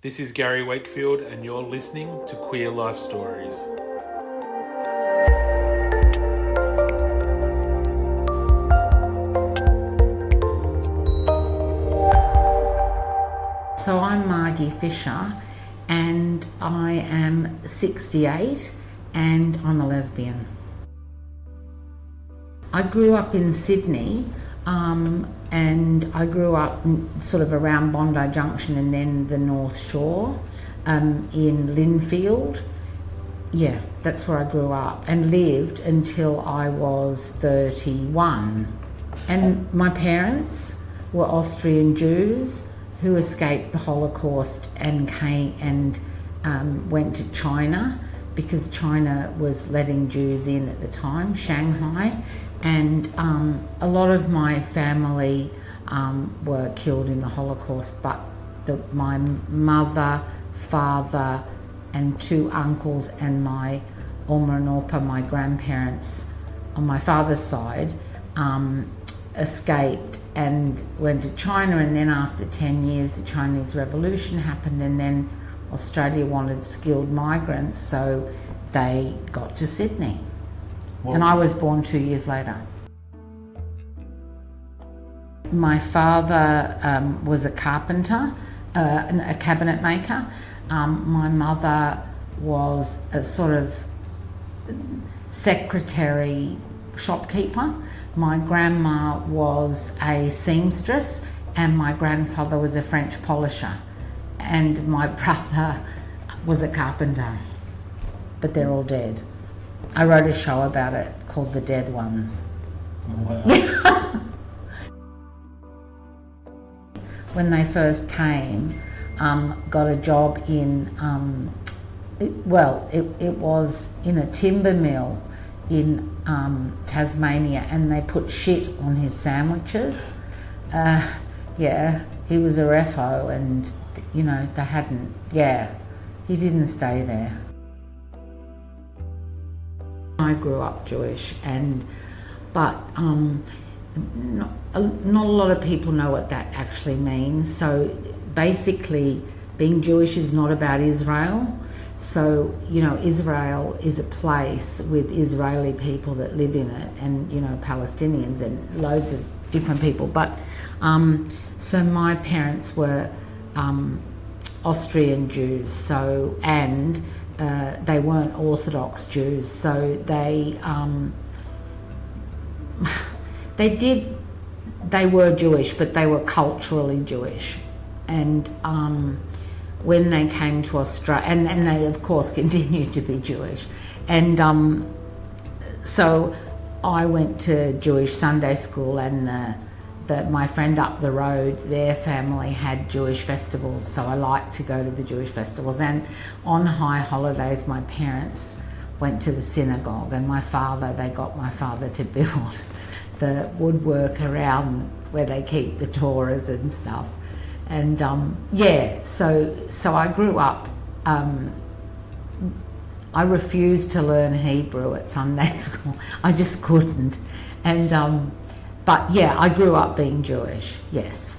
This is Gary Wakefield, and you're listening to Queer Life Stories. So I'm Margie Fisher, and I am 68, and I'm a lesbian. I grew up in Sydney, and I grew up sort of around Bondi Junction and then the North Shore, in Lynfield. Yeah, that's where I grew up and lived until I was 31. And my parents were Austrian Jews who escaped the Holocaust and came and went to China, because China was letting Jews in at the time, Shanghai. And a lot of my family were killed in the Holocaust, but my mother, father, and two uncles and my Oma and Opa, my grandparents on my father's side, escaped and went to China. And then after 10 years, the Chinese Revolution happened, and then Australia wanted skilled migrants, so they got to Sydney. And I was born 2 years later. My father was a carpenter, a cabinet maker. My mother was a sort of secretary shopkeeper. My grandma was a seamstress, and my grandfather was a French polisher. And my brother was a carpenter, but they're all dead. I wrote a show about it called The Dead Ones. Wow. When they first came, got a job in, it was in a timber mill in Tasmania, and they put shit on his sandwiches. He was a refo, and he didn't stay there. I grew up Jewish, but not a lot of people know what that actually means. So basically, being Jewish is not about Israel. So, Israel is a place with Israeli people that live in it, and, Palestinians and loads of different people. But, so my parents were Austrian Jews, and they weren't Orthodox Jews, so they were Jewish, but they were culturally Jewish. And when they came to Australia, and they of course continued to be Jewish, and so I went to Jewish Sunday school, and my friend up the road, their family had Jewish festivals, so I liked to go to the Jewish festivals. And on high holidays, my parents went to the synagogue, and they got my father to build the woodwork around where they keep the Torahs and stuff. And so I grew up, I refused to learn Hebrew at Sunday school. I just couldn't. And but yeah, I grew up being Jewish, yes.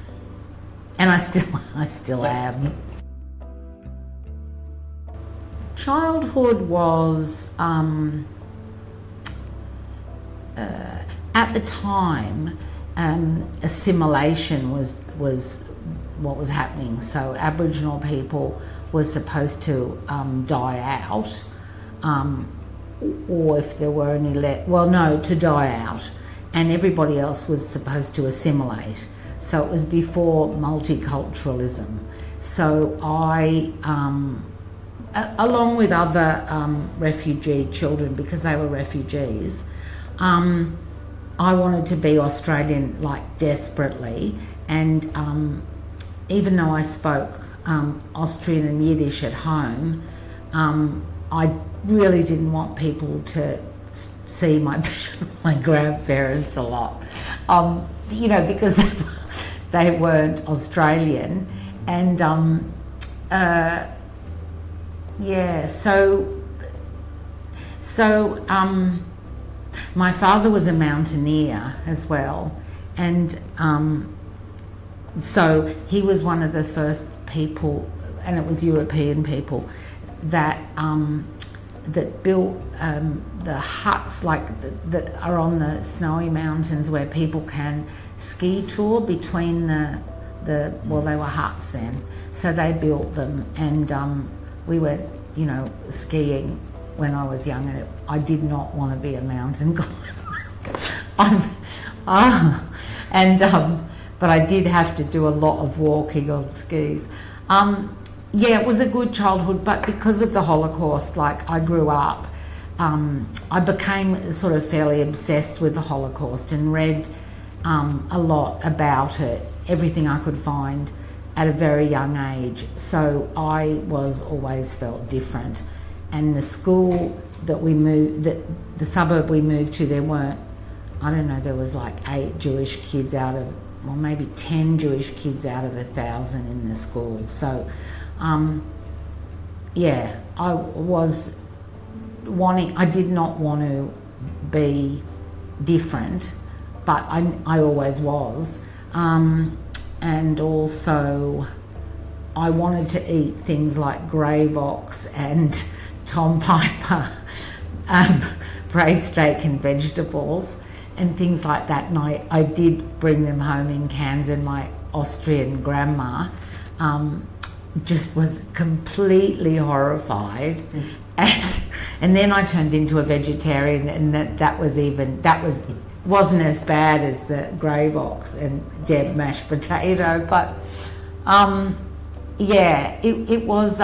And I still am. Childhood was, at the time, assimilation was what was happening. So Aboriginal people were supposed to die out, or if there were any to die out. And everybody else was supposed to assimilate. So it was before multiculturalism. So I, along with other refugee children, because they were refugees, I wanted to be Australian, desperately. And even though I spoke Austrian and Yiddish at home, I really didn't want people to see my grandparents a lot, because they weren't Australian. And so my father was a mountaineer as well, and so he was one of the first people and it was European people that that built the huts that are on the snowy mountains where people can ski tour between well, they were huts then, so they built them, and we went, you know, skiing when I was young, and I did not want to be a mountain climber. But I did have to do a lot of walking on skis. Yeah, it was a good childhood, but because of the Holocaust, like, I grew up, I became sort of fairly obsessed with the Holocaust and read a lot about it, everything I could find at a very young age. So I was always felt different. And the school that we moved, the suburb we moved to, there weren't, I don't know, there was like 8 Jewish kids out of, well, maybe 10 Jewish kids out of 1,000 in the school. So, yeah, I did not want to be different, but I always was. And also, I wanted to eat things like grey ox and Tom Piper, braised steak and vegetables, and things like that. And I did bring them home in cans, and my Austrian grandma just was completely horrified. And then I turned into a vegetarian, and that wasn't as bad as the grey ox and dead mashed potato, but yeah, it was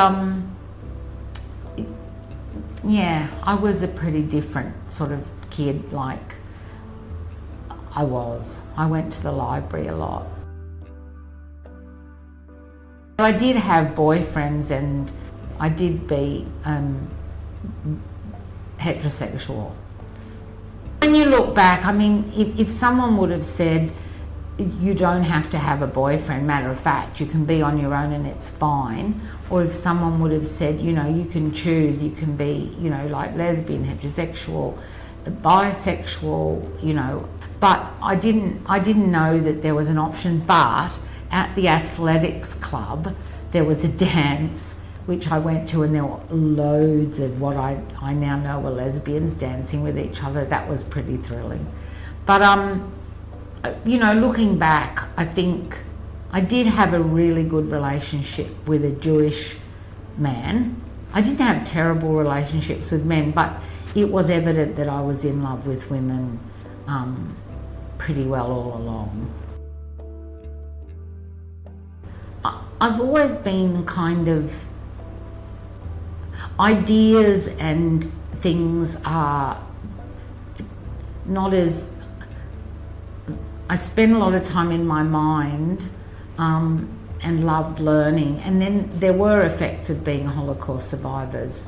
yeah, I was a pretty different sort of kid. Like, I went to the library a lot. I did have boyfriends, and I did be heterosexual. When you look back, I mean, if someone would have said, you don't have to have a boyfriend, matter of fact, you can be on your own and it's fine, or if someone would have said, you know, you can choose, you can be, you know, like lesbian, heterosexual, bisexual, you know, but I didn't know that there was an option. But at the athletics club, there was a dance which I went to, and there were loads of what I now know were lesbians dancing with each other. That was pretty thrilling. But you know, looking back, I think I did have a really good relationship with a Jewish man. I didn't have terrible relationships with men, but it was evident that I was in love with women pretty well all along. I've always been kind of, ideas and things are not as, I spent a lot of time in my mind and loved learning. And then there were effects of being a Holocaust survivor's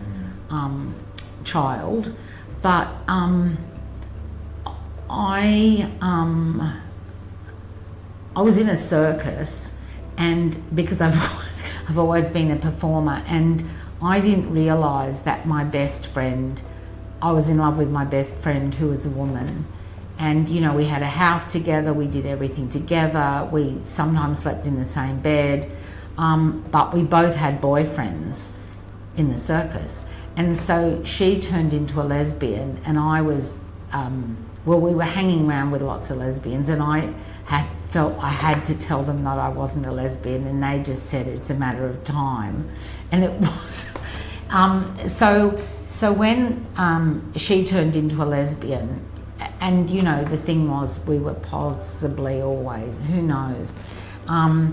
child. But I was in a circus, and because I've always been a performer, and I didn't realise that my best friend, I was in love with my best friend who was a woman. And, you know, we had a house together, we did everything together, we sometimes slept in the same bed, but we both had boyfriends in the circus. And so she turned into a lesbian, and I was, well, we were hanging around with lots of lesbians, and I felt I had to tell them that I wasn't a lesbian, and they just said it's a matter of time. And it was. So when she turned into a lesbian, and, you know, the thing was, we were possibly always, who knows, I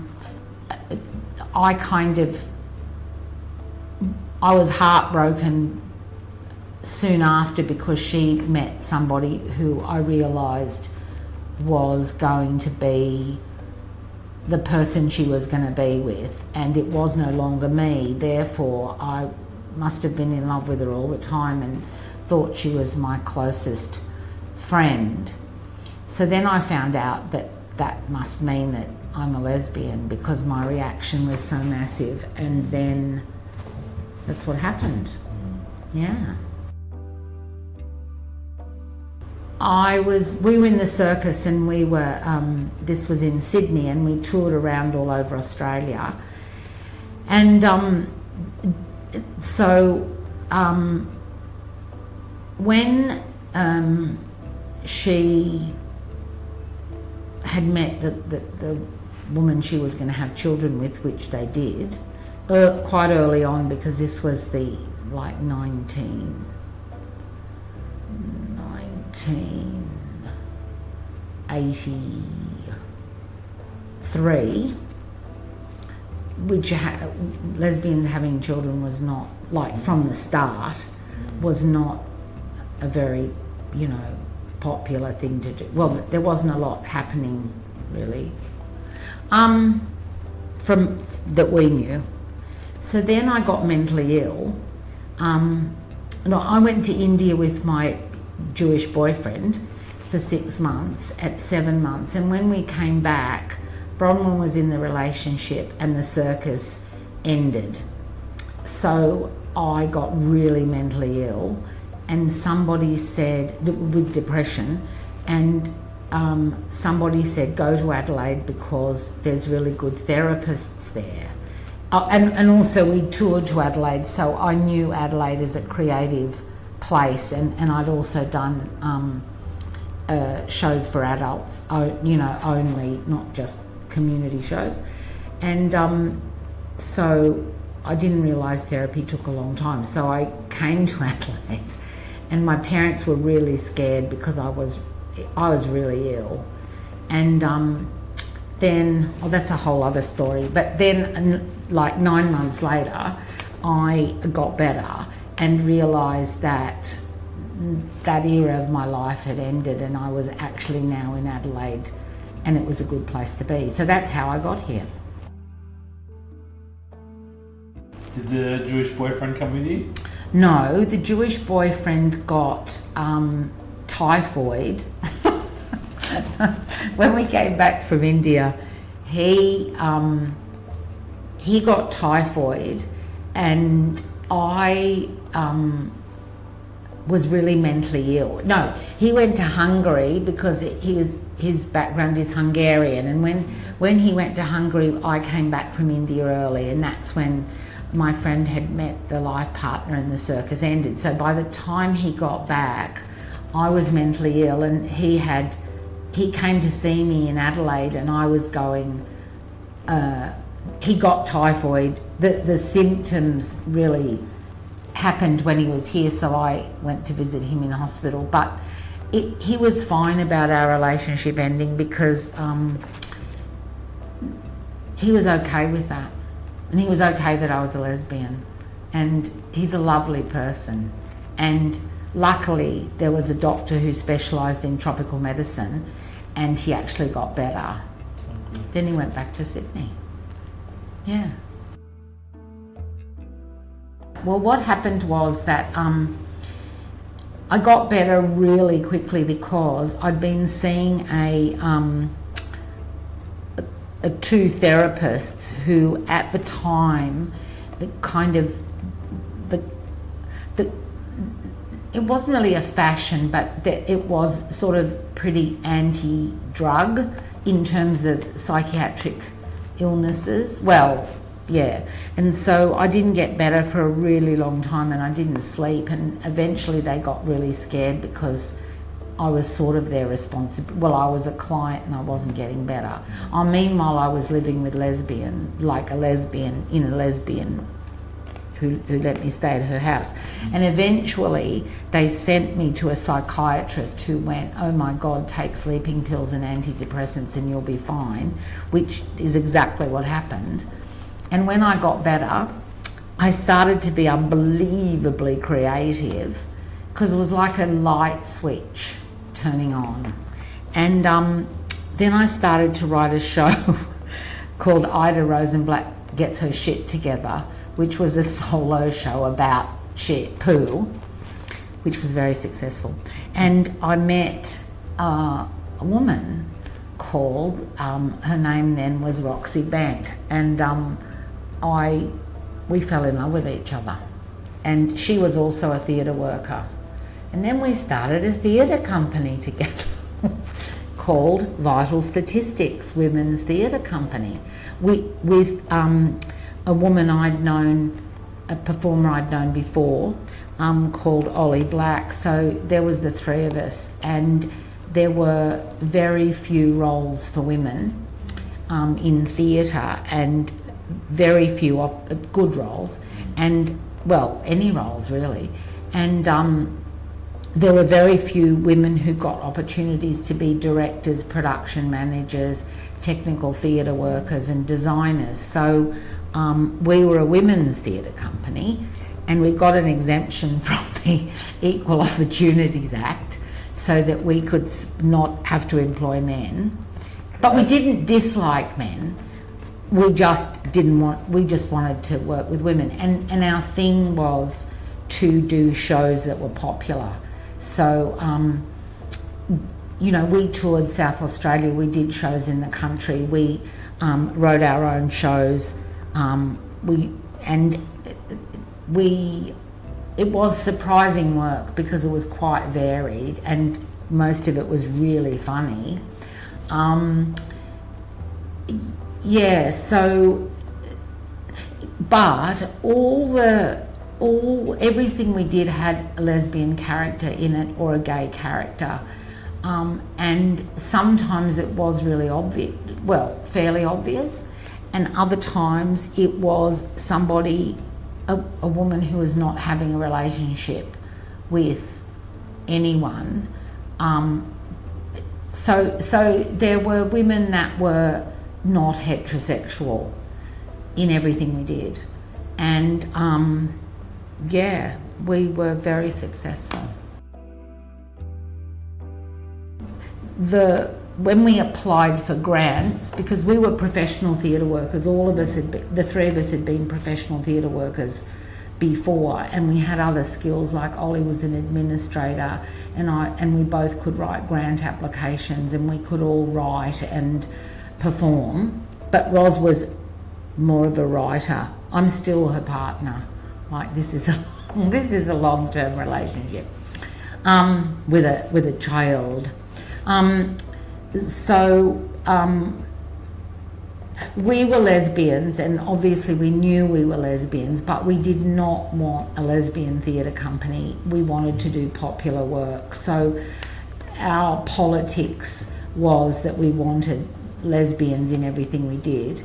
was heartbroken soon after, because she met somebody who I realised was going to be the person she was going to be with, and it was no longer me. Therefore, I must have been in love with her all the time and thought she was my closest friend. So then I found out that that must mean that I'm a lesbian, because my reaction was so massive, and then that's what happened. Yeah. We were in the circus, and we were, this was in Sydney, and we toured around all over Australia. And so when she had met the woman she was going to have children with, which they did, quite early on, because this was the like 1983, which lesbians having children was not, like from the start, was not a very, popular thing to do. Well, there wasn't a lot happening really, from that we knew. So then I got mentally ill. I went to India with my Jewish boyfriend for 6 months, at 7 months, and when we came back, Bronwyn was in the relationship and the circus ended. So I got really mentally ill, and somebody said, with depression, and somebody said, go to Adelaide because there's really good therapists there. And also we toured to Adelaide, so I knew Adelaide as a creative place, and I'd also done shows for adults, only, not just community shows. And so I didn't realise therapy took a long time, so I came to Adelaide, and my parents were really scared because I was really ill. And then, that's a whole other story, but then like 9 months later I got better and realised that that era of my life had ended, and I was actually now in Adelaide, and it was a good place to be. So that's how I got here. Did the Jewish boyfriend come with you? No, the Jewish boyfriend got typhoid. When we came back from India, he got typhoid, and I was really mentally ill. No, he went to Hungary because his background is Hungarian, and when he went to Hungary, I came back from India early, and that's when my friend had met the life partner and the circus ended. So by the time he got back, I was mentally ill, and he came to see me in Adelaide, and I was going, he got typhoid. The symptoms really happened when he was here, so I went to visit him in hospital. But he was fine about our relationship ending because he was okay with that. And he was okay that I was a lesbian. And he's a lovely person. And luckily, there was a doctor who specialised in tropical medicine, and he actually got better. Okay. Then he went back to Sydney. Yeah. Well, what happened was that I got better really quickly because I'd been seeing two therapists who, at the time, it wasn't really a fashion, but it was sort of pretty anti-drug in terms of psychiatric illnesses. Well, yeah. And so I didn't get better for a really long time, and I didn't sleep, and eventually they got really scared because I was sort of their responsibility. Well, I was a client and I wasn't getting better. Meanwhile, I was living with a lesbian who let me stay at her house. And eventually they sent me to a psychiatrist who went, oh my God, take sleeping pills and antidepressants and you'll be fine, which is exactly what happened. And when I got better, I started to be unbelievably creative because it was like a light switch turning on. And then I started to write a show called Ida Rosenblatt Gets Her Shit Together, which was a solo show about poo, which was very successful. And I met a woman called, her name then was Roxy Bank, and we fell in love with each other. And she was also a theatre worker. And then we started a theatre company together called Vital Statistics Women's Theatre Company, with a woman I'd known, a performer I'd known before, called Ollie Black. So there was the three of us, and there were very few roles for women in theatre, and very few good roles, and well, any roles really. And there were very few women who got opportunities to be directors, production managers, technical theatre workers and designers. So we were a women's theatre company, and we got an exemption from the Equal Opportunities Act so that we could not have to employ men. But we didn't dislike men. We just wanted to work with women. And our thing was to do shows that were popular. So, we toured South Australia, we did shows in the country, we wrote our own shows, it was surprising work because it was quite varied and most of it was really funny. But everything we did had a lesbian character in it or a gay character, and sometimes it was really obvious, fairly obvious, and other times it was somebody, a woman who was not having a relationship with anyone. So there were women that were not heterosexual in everything we did, and we were very successful. When we applied for grants, because we were professional theatre workers, the three of us had been professional theatre workers before, and we had other skills, like Ollie was an administrator and we both could write grant applications, and we could all write and perform. But Ros was more of a writer. I'm still her partner. Like, this is a long-term relationship with a child. We were lesbians, and obviously we knew we were lesbians, but we did not want a lesbian theatre company. We wanted to do popular work. So our politics was that we wanted lesbians in everything we did.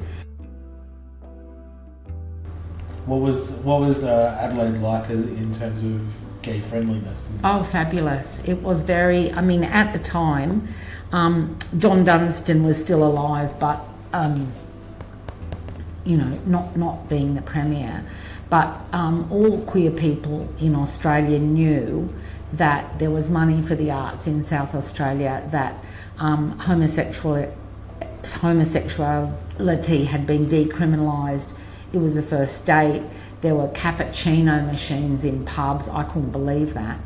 What was Adelaide like in terms of gay friendliness? Oh, fabulous. It was very, at the time, John Dunstan was still alive, but not being the premier, but all queer people in Australia knew that there was money for the arts in South Australia, that homosexuality had been decriminalised. It was the first state. There were cappuccino machines in pubs. I couldn't believe that.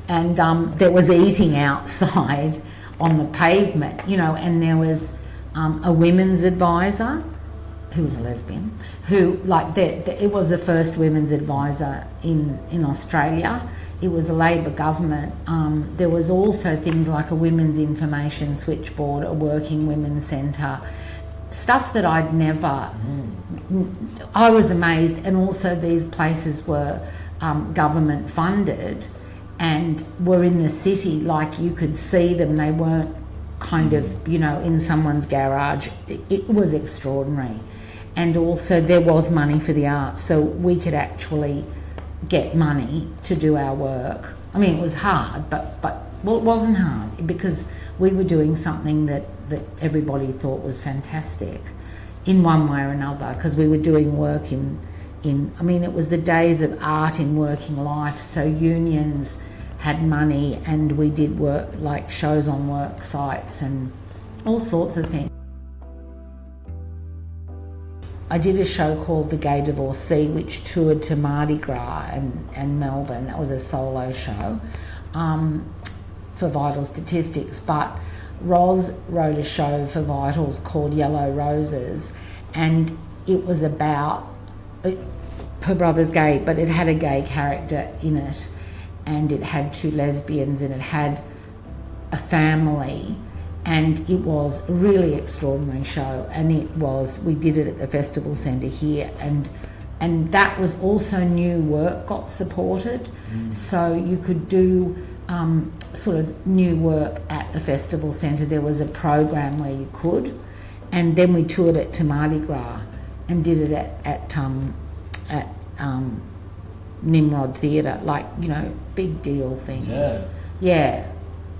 And there was eating outside on the pavement, and there was a women's advisor who was a lesbian, it was the first women's advisor in Australia. It was a Labor government. There was also things like a women's information switchboard, a working women's centre, stuff that I'd never... I was amazed. And also these places were government funded and were in the city, like you could see them. They weren't kind of, in someone's garage. It was extraordinary. And also there was money for the arts, so we could actually get money to do our work. It was hard, but it wasn't hard because we were doing something that everybody thought was fantastic in one way or another, because we were doing work in it was the days of art in working life, so unions had money and we did work, like shows on work sites and all sorts of things. I did a show called The Gay Divorcee, which toured to Mardi Gras and Melbourne. That was a solo show for Vital Statistics. But Ros wrote a show for Vitals called Yellow Roses, and it was about... her brother's gay, but it had a gay character in it, and it had two lesbians, and it had a family, and it was a really extraordinary show. And we did it at the Festival Centre here, and that was also new work got supported, so you could do sort of new work at the Festival Centre. There was a program where you could, and then we toured it to Mardi Gras and did it at Nimrod Theatre, like, you know, big deal things. Yeah.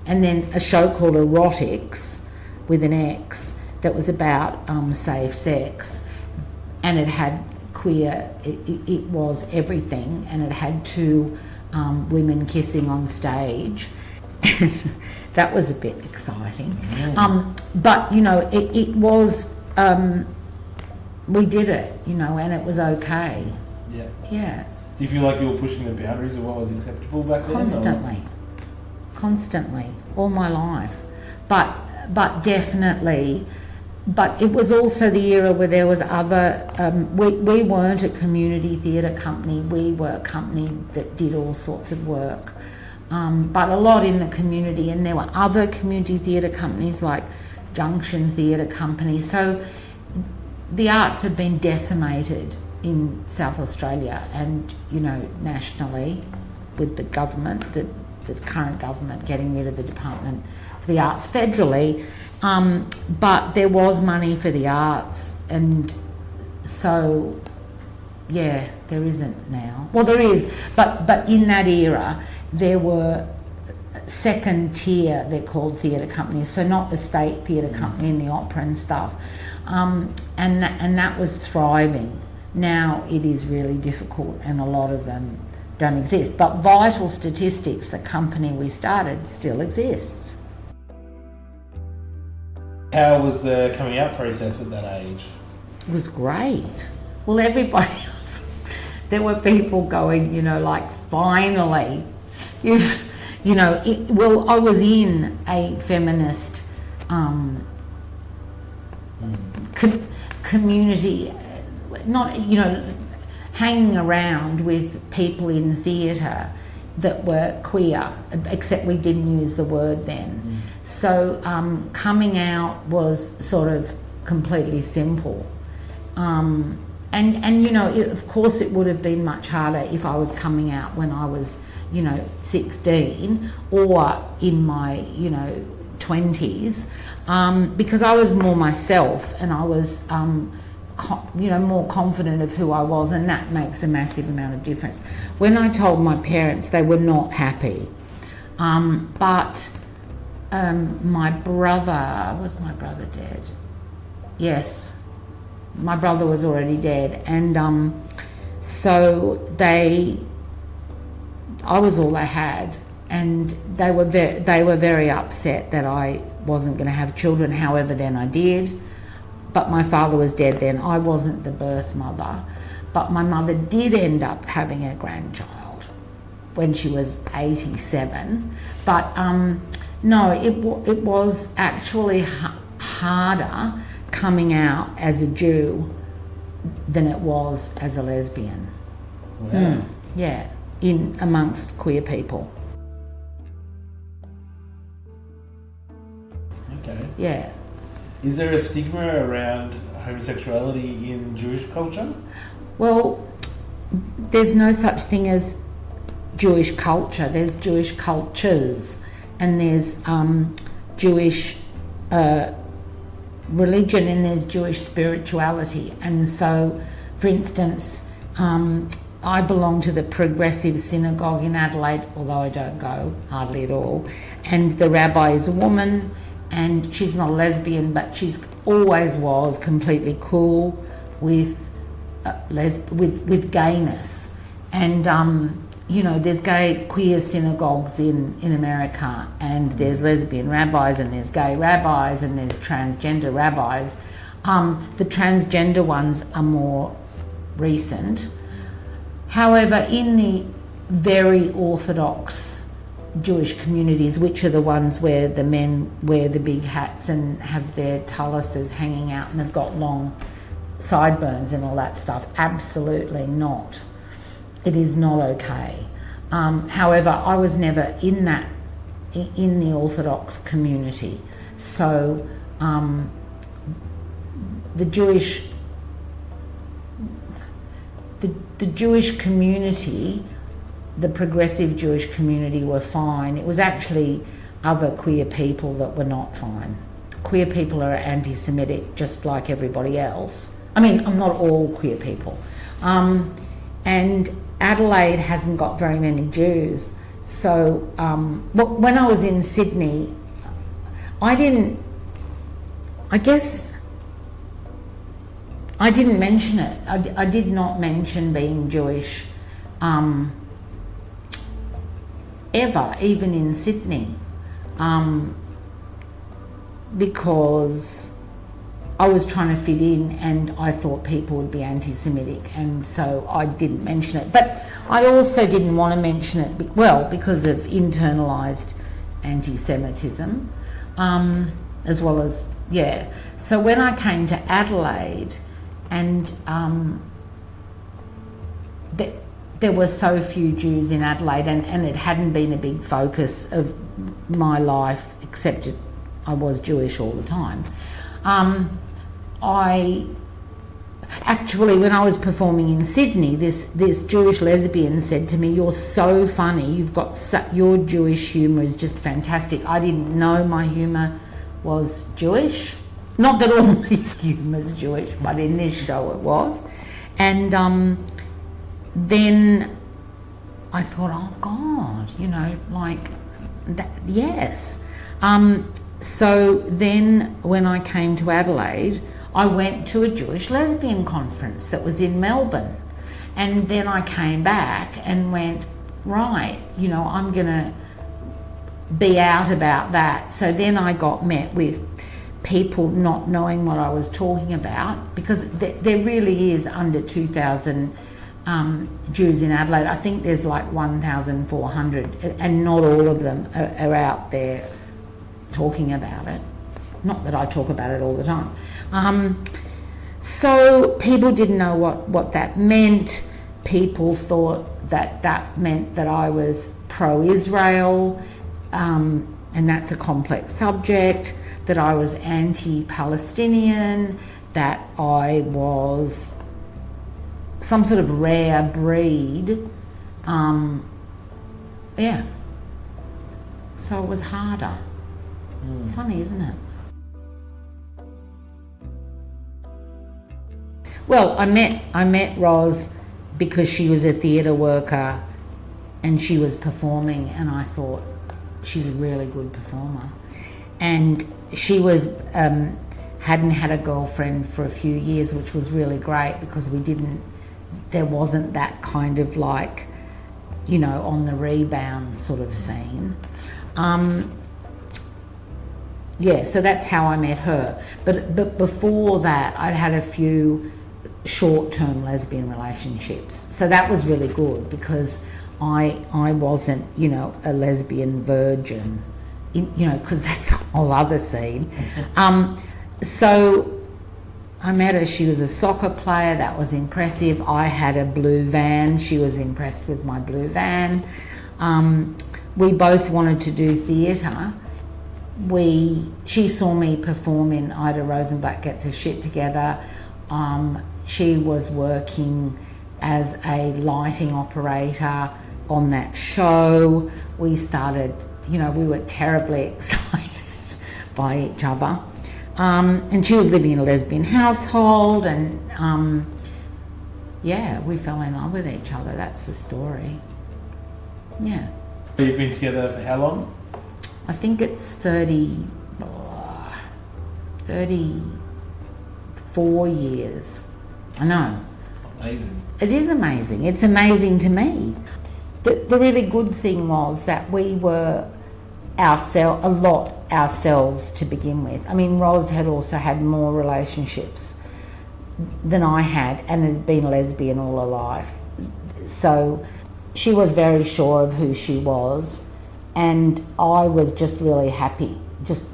And then a show called Erotics with an X that was about safe sex, and it had queer, it was everything, and it had two women kissing on stage. That was a bit exciting. But, you know, it was, we did it, you know, and it was okay. Yeah. Do you feel like you were pushing the boundaries of what was acceptable back then? Constantly, all my life. But definitely, but it was also the era where there was other, we weren't a community theatre company, we were a company that did all sorts of work, but a lot in the community, and there were other community theatre companies like Junction Theatre Company. So the arts have been decimated in South Australia and, you know, nationally, with the government, the current government getting rid of the Department for the Arts federally, but there was money for the arts, and so yeah, there isn't now. Well, there is, but in that era there were second tier, they're called theatre companies, so not the state theatre company and the opera and stuff, and that was thriving. Now it is really difficult, and a lot of them don't exist. But Vital Statistics, the company we started, still exists. How was the coming out process at that age? It was great. Well, everybody else, there were people going, you know, like, finally, you know, I was in a feminist community, not, you know, hanging around with people in theatre that were queer, except we didn't use the word then. So coming out was sort of completely simple. And you know, of course it would have been much harder if I was coming out when I was, you know, 16 or in my, you know, 20s, because I was more myself, and I was you know, more confident of who I was, and that makes a massive amount of difference. When I told my parents, they were not happy, but my brother, was my brother dead? Yes, my brother was already dead, and so I was all they had, and they were very upset that I wasn't going to have children. However, then I did. But my father was dead then. I wasn't the birth mother, but my mother did end up having a grandchild when she was 87. But no, it was actually harder coming out as a Jew than it was as a lesbian. Wow. Yeah, in amongst queer people. Okay. Yeah. Is there a stigma around homosexuality in Jewish culture? Well, there's no such thing as Jewish culture. There's Jewish cultures, and there's Jewish religion, and there's Jewish spirituality. And so, for instance, I belong to the Progressive Synagogue in Adelaide, although I don't go hardly at all, and the rabbi is a woman, and she's not a lesbian, but she's always was completely cool with with gayness. And you know, there's gay queer synagogues in America, and there's lesbian rabbis, and there's gay rabbis, and there's transgender rabbis. The transgender ones are more recent. However, in the very orthodox Jewish communities, which are the ones where the men wear the big hats and have their taluses hanging out and have got long sideburns and all that stuff, absolutely not. It is not okay. However, I was never in the Orthodox community, So the Jewish community, the progressive Jewish community, were fine. It was actually other queer people that were not fine. Queer people are anti-Semitic just like everybody else. I mean, I'm not all queer people. And Adelaide hasn't got very many Jews. So when I was in Sydney, I didn't mention it. I did not mention being Jewish ever, even in Sydney, because I was trying to fit in and I thought people would be anti-Semitic, and so I didn't mention it. But I also didn't want to mention it, because of internalised anti-Semitism, as well as, So when I came to Adelaide, and there were so few Jews in Adelaide, and it hadn't been a big focus of my life, except I was Jewish all the time. When I was performing in Sydney, this Jewish lesbian said to me, "You're so funny. Your Jewish humour is just fantastic." I didn't know my humour was Jewish. Not that all my humour's Jewish, but in this show it was. And then I thought, oh God, that, yes. So then when I came to Adelaide, I went to a Jewish lesbian conference that was in Melbourne. And then I came back and went, right, I'm going to be out about that. So then I got met with people not knowing what I was talking about, because there really is under 2,000 Jews in Adelaide. I think there's like 1,400, and not all of them are out there talking about it. Not that I talk about it all the time. So people didn't know what that meant. People thought that meant that I was pro-Israel, and that's a complex subject, that I was anti-Palestinian, that I was some sort of rare breed. So it was harder. Funny, isn't it? Well, I met Roz because she was a theatre worker and she was performing, and I thought, she's a really good performer. And she was hadn't had a girlfriend for a few years, which was really great, because there wasn't that kind of on the rebound sort of scene. So that's how I met her. But before that, I'd had a few short-term lesbian relationships. So that was really good, because I wasn't, a lesbian virgin, because that's a whole other scene. So I met her. She was a soccer player. That was impressive. I had a blue van. She was impressed with my blue van. We both wanted to do theatre. She saw me perform in Ida Rosenblatt Gets Her Shit Together. She was working as a lighting operator on that show. We started, we were terribly excited by each other. And she was living in a lesbian household, and we fell in love with each other. That's the story. Yeah. So you've been together for how long? I think it's 34 years. I know. It's amazing. It is amazing. It's amazing to me. The really good thing was that we were ourselves to begin with. I mean, Roz had also had more relationships than I had, and had been lesbian all her life. So she was very sure of who she was, and I was just really happy, just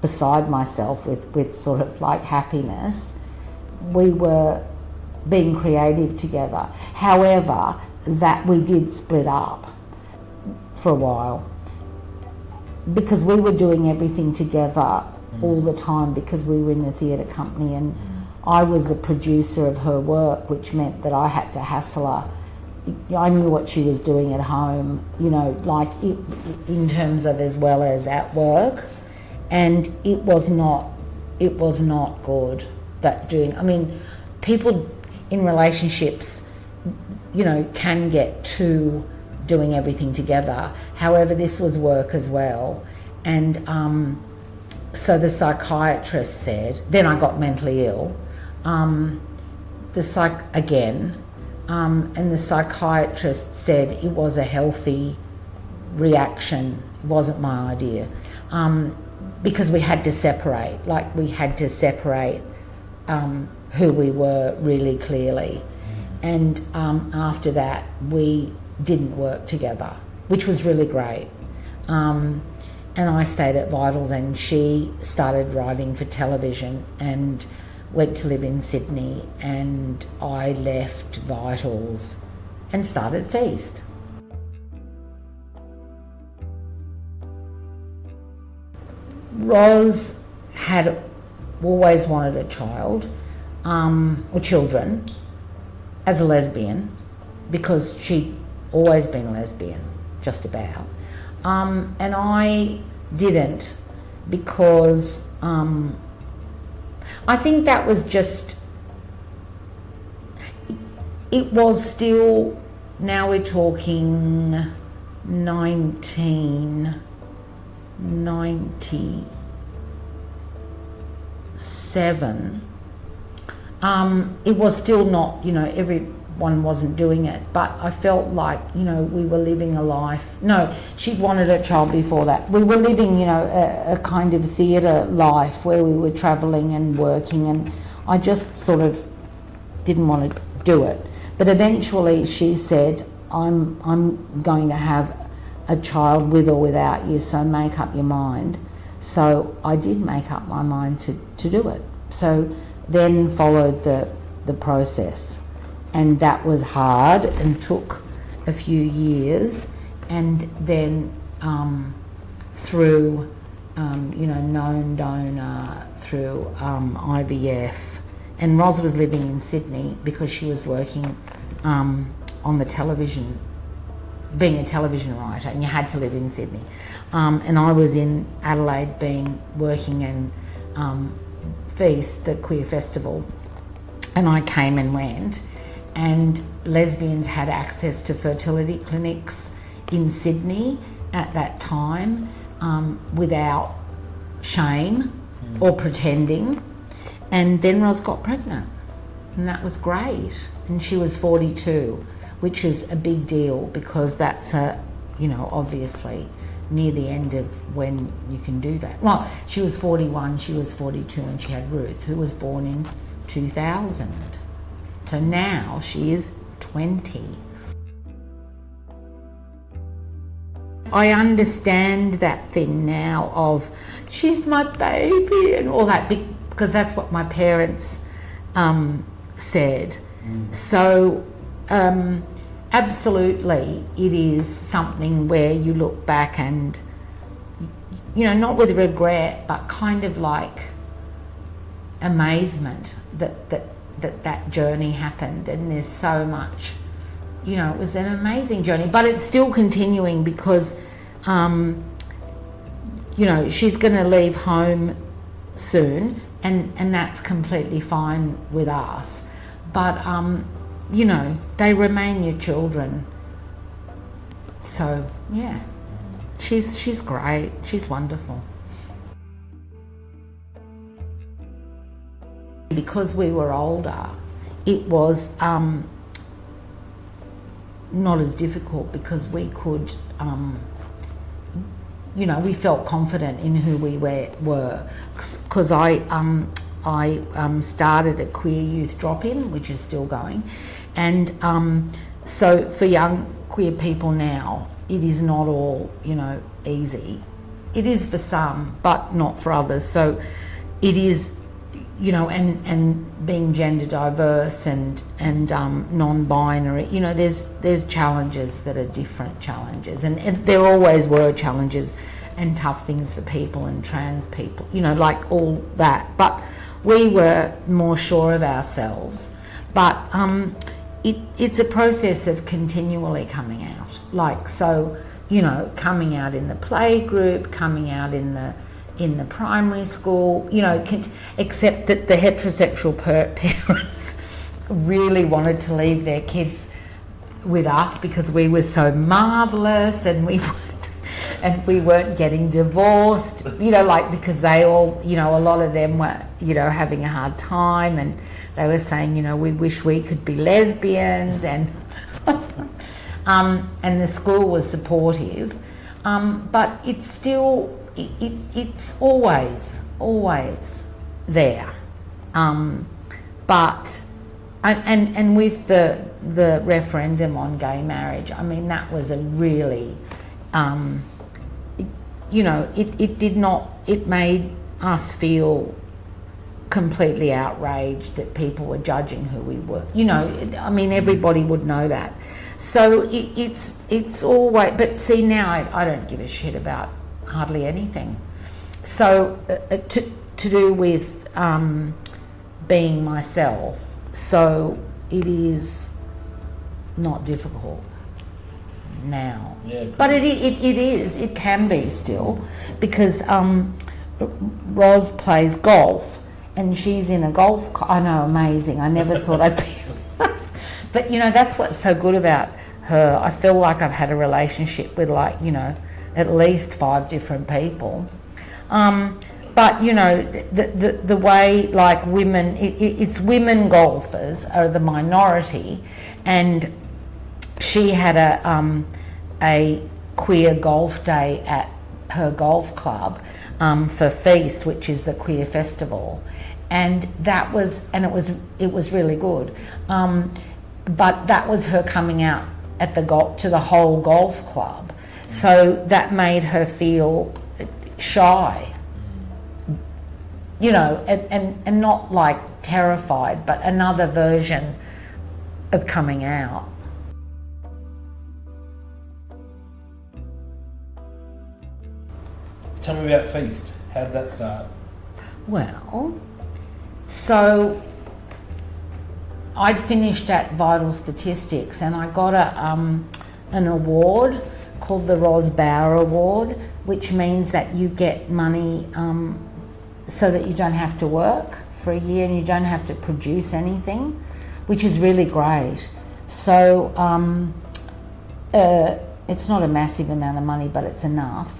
beside myself with sort of happiness. We were being creative together. However, that we did split up for a while, because we were doing everything together all the time because we were in the theatre company, and I was a producer of her work, which meant that I had to hassle her. I knew what she was doing at home, you know, like in terms of as well as at work, and it was not good. That doing, I mean, people in relationships, you know, can get to doing everything together. However, this was work as well, and so the psychiatrist said. Then I got mentally ill. And the psychiatrist said it was a healthy reaction. It wasn't my idea, because we had to separate. Like, we had to separate who we were really clearly, and after that we didn't work together, which was really great. And I stayed at Vitals, and she started writing for television and went to live in Sydney, and I left Vitals and started Feast. Ros had always wanted a child, or children, as a lesbian, because she'd always been a lesbian, just about. And I didn't, because I think that was just, it was still, now we're talking 1997. It was still not, you know, everyone wasn't doing it, but I felt like, you know, we were living a life. No, she'd wanted a child before that. We were living, you know, a kind of theatre life where we were travelling and working, and I just sort of didn't want to do it. But eventually she said, I'm going to have a child with or without you, so make up your mind. So I did make up my mind to do it. So then followed the process, and that was hard and took a few years, and then through you know, known donor, through IVF, and Ros was living in Sydney because she was working on the television, being a television writer, and you had to live in Sydney, and I was in Adelaide working in Feast, the queer festival, and I came and went, and lesbians had access to fertility clinics in Sydney at that time, without shame or pretending. And then Ros got pregnant, and that was great, and she was 42, which is a big deal, because that's you know, obviously near the end of when you can do that. Well, she was 41, she was 42, and she had Ruth, who was born in 2000. So now she is 20. I understand that thing now of, she's my baby and all that, because that's what my parents said. So absolutely, it is something where you look back and, you know, not with regret, but kind of like amazement that journey happened. And there's so much, you know, it was an amazing journey, but it's still continuing, because you know, she's going to leave home soon, and that's completely fine with us, but you know, they remain your children. So yeah, she's great, she's wonderful. Because we were older, it was not as difficult, because we could you know, we felt confident in who we were, because I started a queer youth drop-in, which is still going, and so for young queer people now, it is not all, you know, easy. It is for some, but not for others. So it is, you know, and being gender diverse and non-binary, you know, there's challenges that are different challenges, and there always were challenges, and tough things for people and trans people, you know, like all that. But we were more sure of ourselves. But it's a process of continually coming out. Like, so, you know, coming out in the play group, coming out in the primary school, you know, except that the heterosexual parents really wanted to leave their kids with us because we were so marvellous and we weren't getting divorced, you know, like, because they all, you know, a lot of them were, you know, having a hard time, and they were saying, you know, we wish we could be lesbians, and and the school was supportive, but it's still, it's always there, but and with the referendum on gay marriage, I mean, that was a really, you know, it made us feel completely outraged that people were judging who we were. You know, I mean, everybody would know that. So it's always, but see, now I don't give a shit about hardly anything. So to do with being myself, so it is not difficult now. Yeah, but it can be still, because Roz plays golf and she's in a golf I know, amazing. I never thought I'd be but you know, that's what's so good about her. I feel like I've had a relationship with, like, you know, at least 5 different people, but you know, the way, like, women, it's women golfers are the minority, and she had a queer golf day at her golf club for Feast, which is the queer festival, and it was really good. But that was her coming out at to the whole golf club, so that made her feel shy, you know, and not like terrified, but another version of coming out. Tell me about Feast. How did that start? Well, so I'd finished at Vital Statistics and I got an award called the Ros Bauer Award, which means that you get money so that you don't have to work for a year and you don't have to produce anything, which is really great. So it's not a massive amount of money, but it's enough.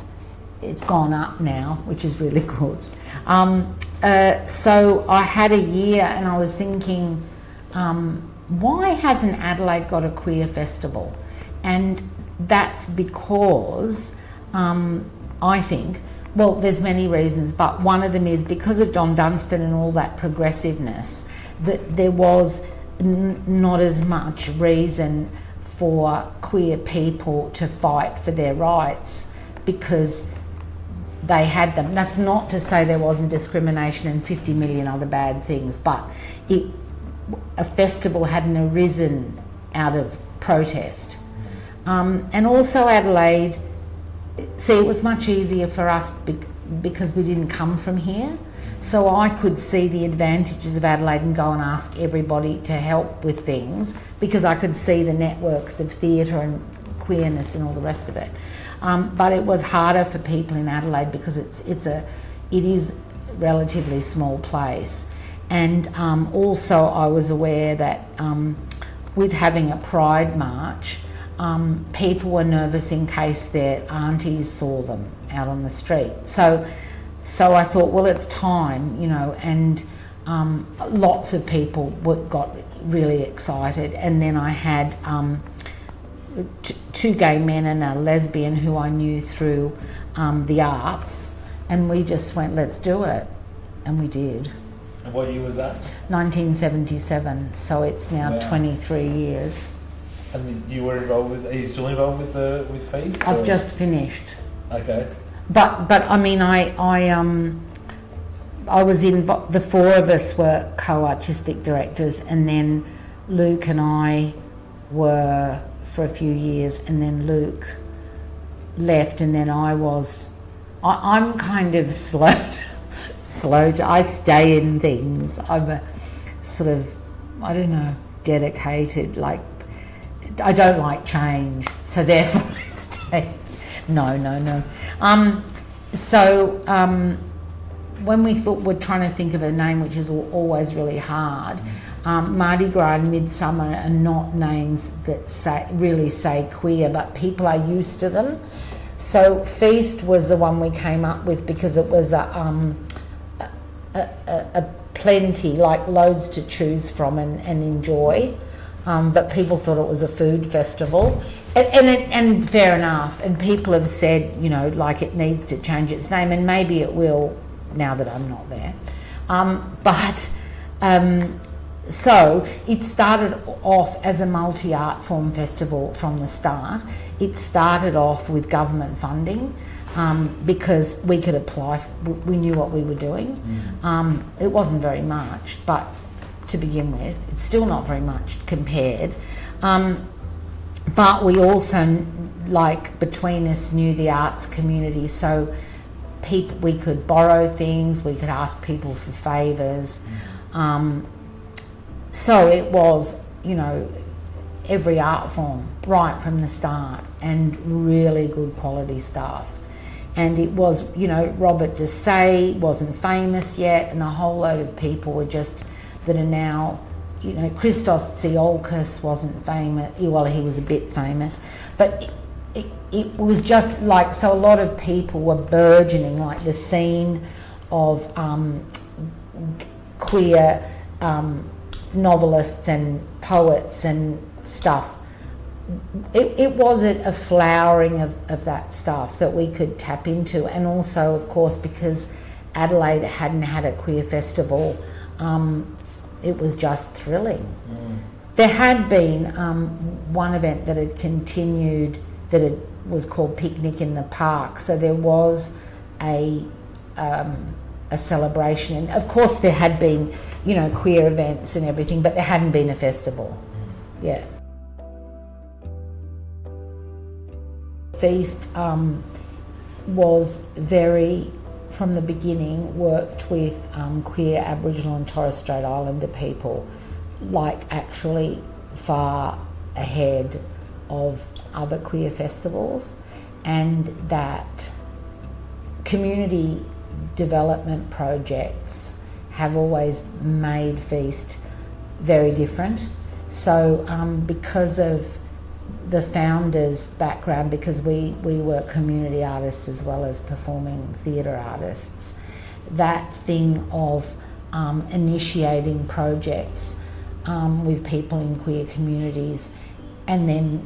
It's gone up now, which is really good. So I had a year and I was thinking, why hasn't Adelaide got a queer festival? And that's because I think, well, there's many reasons, but one of them is because of Don Dunstan and all that progressiveness, that there was not as much reason for queer people to fight for their rights because they had them. That's not to say there wasn't discrimination and 50 million other bad things, but a festival hadn't arisen out of protest. And also Adelaide, see, it was much easier for us because we didn't come from here. So I could see the advantages of Adelaide and go and ask everybody to help with things because I could see the networks of theatre and queerness and all the rest of it. But it was harder for people in Adelaide because it is a relatively small place. And also I was aware that with having a Pride March, people were nervous in case their aunties saw them out on the street. So I thought, well, it's time, you know, and lots of people got really excited. And then I had 2 gay men and a lesbian who I knew through the arts, and we just went, let's do it, and we did. And what year was that? 1977, so it's now 23 years. And you were involved with, are you still involved with Feast? I've just finished. Okay. But I mean, I was in, the 4 of us were co-artistic directors, and then Luke and I were for a few years, and then Luke left, and then I was I'm kind of slow to, I stay in things. I'm a sort of, I don't know, dedicated, like, I don't like change, so therefore I stay. No. When we thought, we're trying to think of a name, which is always really hard, Mardi Gras and Midsummer are not names that really say queer, but people are used to them. So Feast was the one we came up with because it was a plenty, like loads to choose from and enjoy. But people thought it was a food festival, and fair enough. And people have said, you know, like it needs to change its name, and maybe it will now that I'm not there. So it started off as a multi-art form festival from the start. It started off with government funding because we could apply, we knew what we were doing. It wasn't very much, but to begin with, it's still not very much compared. But we also, like, between us, knew the arts community, so we could borrow things, we could ask people for favours. So it was, you know, every art form right from the start, and really good quality stuff. And it was, you know, Robert Desay wasn't famous yet, and a whole load of people were just, that are now, you know, Christos Tsiolkas wasn't famous, well, he was a bit famous, but it was just like, so a lot of people were burgeoning, like the scene of queer novelists and poets and stuff. It was a flowering of that stuff that we could tap into, and also, of course, because Adelaide hadn't had a queer festival, it was just thrilling. There had been one event that had continued, that it was called Picnic in the Park, so there was a celebration, and of course there had been, you know, queer events and everything, but there hadn't been a festival. Yeah. Feast was very, from the beginning, worked with queer Aboriginal and Torres Strait Islander people, like actually far ahead of other queer festivals, and that community development projects have always made Feast very different. So because of the founders' background, because we were community artists as well as performing theatre artists, that thing of initiating projects with people in queer communities and then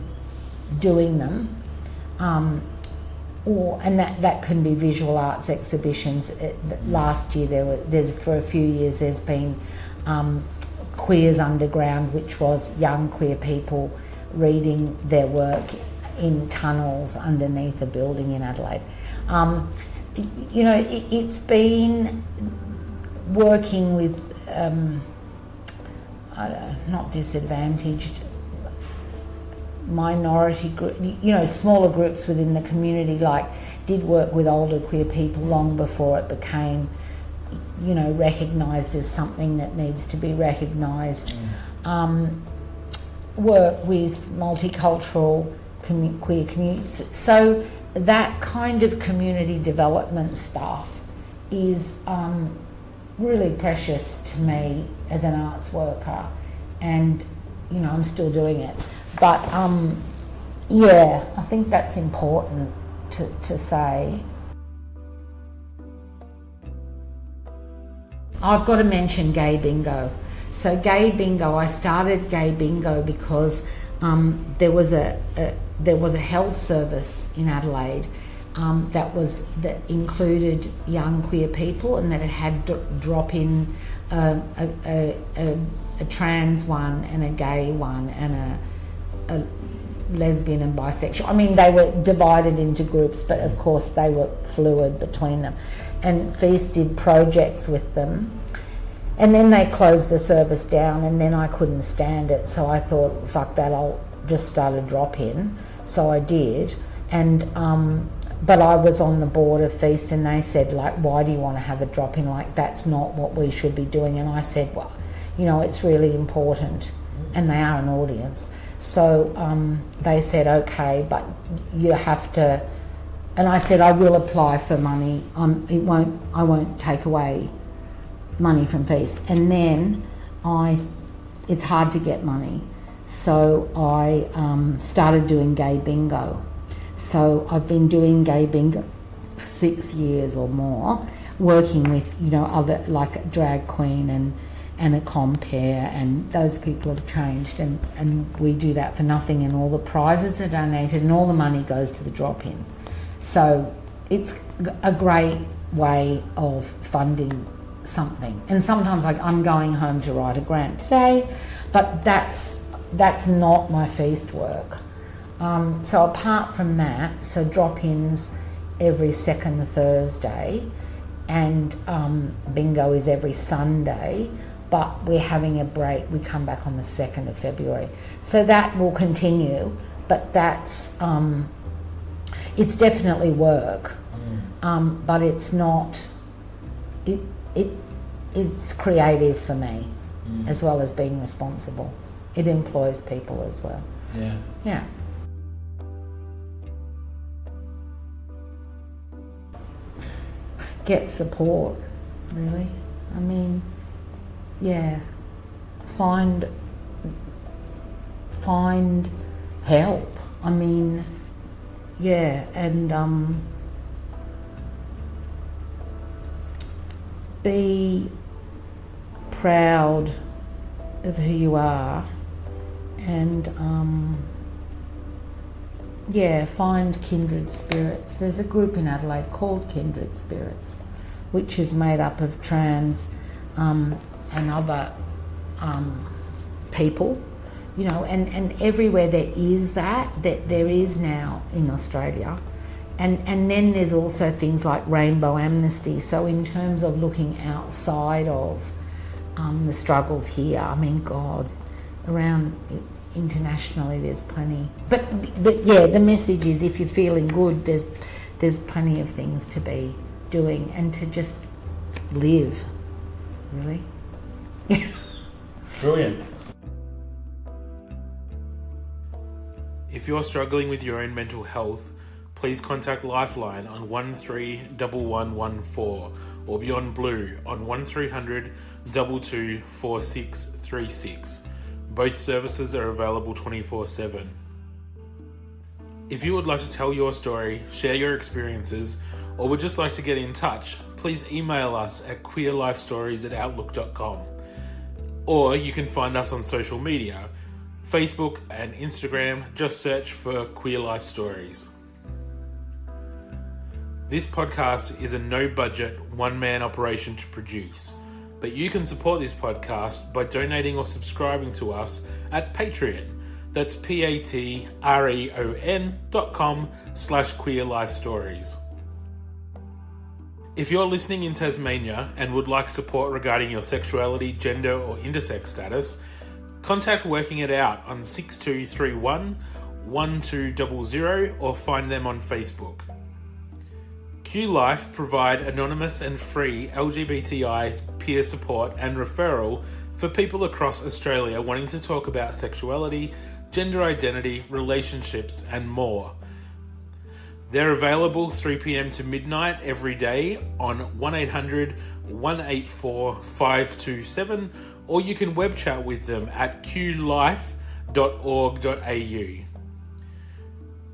doing them, and that can be visual arts exhibitions. Last year for a few years there's been Queers Underground, which was young queer people reading their work in tunnels underneath a building in Adelaide. You know, it's been working with not disadvantaged, minority group, you know, smaller groups within the community, like did work with older queer people long before it became, you know, recognised as something that needs to be recognised. Work with multicultural queer communities. So that kind of community development stuff is really precious to me as an arts worker, and you know, I'm still doing it. But yeah, I think that's important to say. I've got to mention Gay Bingo. So Gay Bingo, I started Gay Bingo because there was a health service in Adelaide that included young queer people, and that it had drop in a trans one and a gay one and a lesbian and bisexual. I mean, they were divided into groups, but of course they were fluid between them. And Feast did projects with them. And then they closed the service down, and then I couldn't stand it, so I thought, fuck that, I'll just start a drop-in. So I did, and but I was on the board of Feast, and they said, like, why do you want to have a drop-in? Like, that's not what we should be doing. And I said, well, you know, it's really important, and they are an audience. So they said, okay, but you have to, and I said, I will apply for money. I won't take away money from Feast. And then it's hard to get money. So I started doing gay bingo. So I've been doing gay bingo for 6 years or more, working with, you know, other, like a drag queen and a compere, and those people have changed, and we do that for nothing, and all the prizes are donated and all the money goes to the drop-in. So it's a great way of funding something. And sometimes, like, I'm going home to write a grant today, but that's not my Feast work. So apart from that, so drop-ins every second Thursday, and bingo is every Sunday, but we're having a break. We come back on the 2nd of February. So that will continue, but that's, it's definitely work, but it's not, it's creative for me, as well as being responsible. It employs people as well. Yeah. Yeah. Get support, really. I mean, yeah, find help. I mean, yeah, and be proud of who you are, and yeah, find kindred spirits. There's a group in Adelaide called Kindred Spirits, which is made up of trans and other people, you know, and everywhere there is that there is now in Australia. And then there's also things like Rainbow Amnesty. So in terms of looking outside of the struggles here, I mean, God, around internationally there's plenty. But yeah, the message is, if you're feeling good, there's plenty of things to be doing and to just live, really. Brilliant. If you're struggling with your own mental health, please contact Lifeline on 131114 or Beyond Blue on 1300 22 4636. Both services are available 24/7. If you would like to tell your story, share your experiences, or would just like to get in touch, please email us at queerlifestories@outlook.com. Or you can find us on social media, Facebook and Instagram. Just search for Queer Life Stories. This podcast is a no-budget, one-man operation to produce, but you can support this podcast by donating or subscribing to us at Patreon. That's patreon.com/queerlifestories. If you're listening in Tasmania and would like support regarding your sexuality, gender or intersex status, contact Working It Out on 6231 1200 or find them on Facebook. Q Life provide anonymous and free LGBTI peer support and referral for people across Australia wanting to talk about sexuality, gender identity, relationships and more. They're available 3 p.m. to midnight every day on 1800 184 527, or you can web chat with them at qlife.org.au.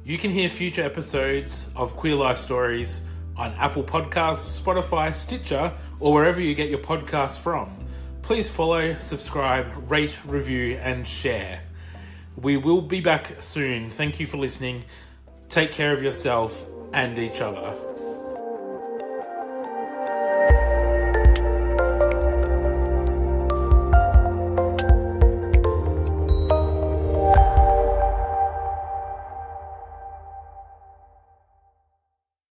You can hear future episodes of Queer Life Stories on Apple Podcasts, Spotify, Stitcher, or wherever you get your podcasts from. Please follow, subscribe, rate, review, and share. We will be back soon. Thank you for listening. Take care of yourself and each other.